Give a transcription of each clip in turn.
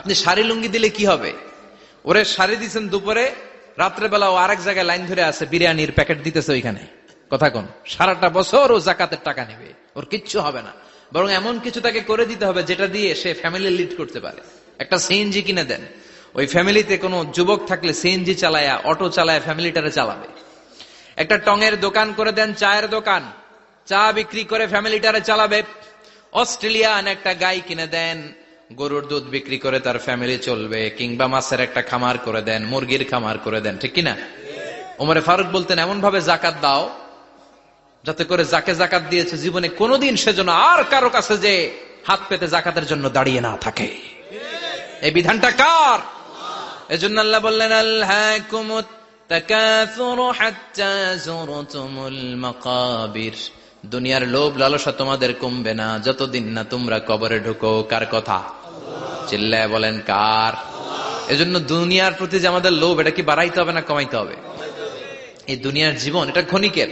আপনি শাড়ি লুঙ্গি দিলে কি হবে? ওরে শাড়ি দিচ্ছেন দুপুরে, রাত্রেবেলা ও আরেক জায়গায় লাইন ধরে আছে, বিরিয়ানির প্যাকেট দিতেছে ওইখানে। কথা কোন, সারাটা বছর ও জাকাতের টাকা নেবে, ওর কিচ্ছু হবে না। বরং এমন কিছু তাকে করে দিতে হবে যেটা দিয়ে সে ফ্যামিলি লিড করতে পারে। একটা সিএনজি কিনে দেন, ওই ফ্যামিলিতে কোনো যুবক থাকলে সিএনজি চালায়া, অটো চালায়া ফ্যামিলিটারে চালাবে। একটা টঙের দোকান করে দেন, চায়ের দোকান, চা বিক্রি করে ফ্যামিলিটারে চালাবে। অস্ট্রেলিয়ান একটা গাই কিনে দেন, গরুর দুধ বিক্রি করে তার ফ্যামিলি চলবে। কিংবা মাছের একটা খামার করে দেন, মুরগির খামার করে দেন, ঠিক কিনা? ওমরে ফারুক বলতেন, এমন ভাবে জাকাত দাও যাতে করে যাকে জাকাত দিয়েছে জীবনে কোনোদিন সেজন্য আর কারো কাছে যে হাত পেতে জাকাতের জন্য দাঁড়িয়ে না থাকে। এই বিধানটা কার? এজন্য আল্লাহ বললেন, আলহাকুমুত তাকাসুরু হাত্তা যুরতুমুল মাকাবির। দুনিয়ার লোভ লালসা তোমাদের কমবে না যতদিন না তোমরা কবরে ঢুকো। কার কথা? চিল্লায় বলেন কার? এজন্য দুনিয়ার প্রতি যে আমাদের লোভ, এটা কি বাড়াইতে হবে না কমাইতে হবে? এই দুনিয়ার জীবন এটা ক্ষণিকের।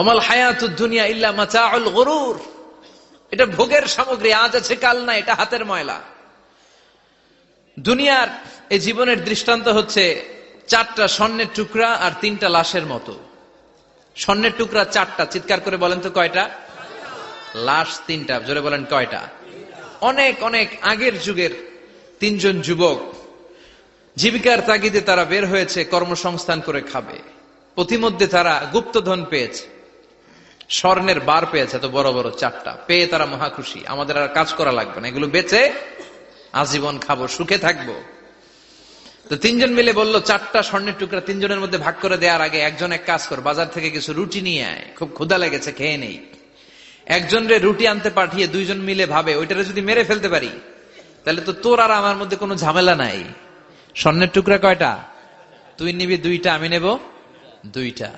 ওমাল হায়াতুদ দুনিয়া ইল্লা মাতাউল গুরুর। এটা ভোগের সামগ্রী, আজ আছে কাল না, এটা হাতের ময়লা। দুনিয়ার এই জীবনের দৃষ্টান্ত হচ্ছে 4টা স্বর্ণের টুকরা আর 3টা লাশের মতো। স্বর্ণের টুকরা 4টা, চিৎকার করে বলেন তো কয়টা? লাশ 3টা, জোরে বলেন কয়টা? অনেক অনেক আগের যুগের 3 জন যুবক জীবিকার তাগিদে তারা বের হয়েছে, কর্মসংস্থান করে খাবে। পথিমধ্যে তারা গুপ্তধন পেয়েছে, স্বর্ণের বার পেয়েছে, তো বড় বড় 4টা পেয়ে তারা মহা খুশি। আমাদের আর কাজ করা লাগবে না, এগুলো বেচে আজীবন খাবো, সুখে থাকবো। তো 3 জন মিলে বলল, 4টা স্বর্ণের টুকরা 3 জনের মধ্যে ভাগ করে দেওয়ার আগে একজন এক কাজ কর, বাজার থেকে কিছু রুটি নিয়ে আয়, খুব ক্ষুধা লেগেছে, খেয়ে নেই। একজন রে রুটি আনতে পাঠিয়ে 2 জন মিলে ভাবে, ওইটারে যদি মেরে ফেলতে পারি তাহলে তো তোর আর আমার মধ্যে কোনো ঝামেলা নাই। স্বর্ণের টুকরা কয়টা? তুই নিবি 2টা, আমি নেব 2টা।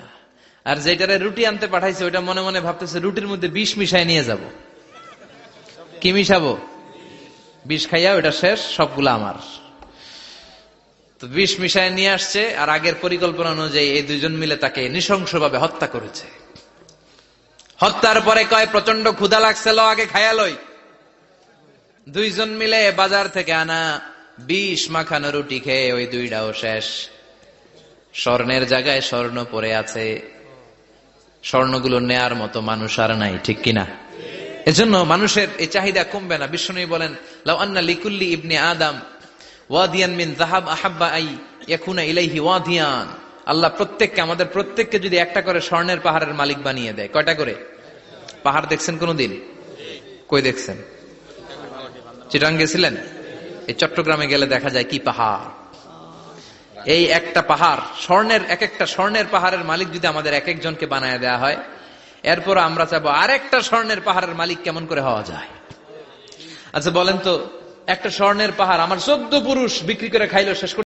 আর যেটারে রুটি আনতে পাঠাইছে ওইটা মনে মনে ভাবতেছে রুটির মধ্যে বিষ মিশাই নিয়ে যাব। কি মিশাবো? বিষ খাইয়া ওইটা শেষ, সবগুলো আমার। তো বিষ মিশায় নিয়ে আসছে, আর আগের পরিকল্পনা অনুযায়ী এই 2 জন মিলে তাকে নৃশংসভাবে হত্যা করেছে। হত্যার পরে কয়, প্রচন্ড ক্ষুধা লাগছিল, আগে খাইয়া লই। 2 জন মিলে বাজার থেকে আনা বিষ মাখানো রুটি খেয়ে ওই 2টাও শেষ। স্বর্ণের জায়গায় স্বর্ণ পড়ে আছে, স্বর্ণগুলো নেয়ার মতো মানুষ আর নাই, ঠিক কিনা? এজন্য মানুষের এই চাহিদা কমবে না। বিশ্বনবী বলেন, লাউ আন্না লিকুল্লি ইবনে আদম ওয়াদিয়ান মিন যাহাব আহাব্বা আই ইয়াকুনা ইলাইহি ওয়াদিয়ান। আল্লাহ প্রত্যেককে, আমাদের প্রত্যেককে যদি একটা করে স্বর্ণের পাহাড়ের মালিক বানিয়ে দেয়। কয়টা করে পাহাড় দেখছেন কোনদিন? কই দেখছেন? চিটাং গেছিলেন? এই চট্টগ্রামে গেলে দেখা যায় কি পাহাড়। এই একটা পাহাড় স্বর্ণের, এক একটা স্বর্ণের পাহাড়ের মালিক যদি আমাদের এক একজনকে বানায় দেওয়া হয়, এরপর আমরা চাবো আরেকটা স্বর্ণের পাহাড়ের মালিক কেমন করে হওয়া যায়। আচ্ছা বলেন তো, একটা স্বর্ণের পাহাড় আমার 14 পুরুষ বিক্রি করে খাইলো, শেষ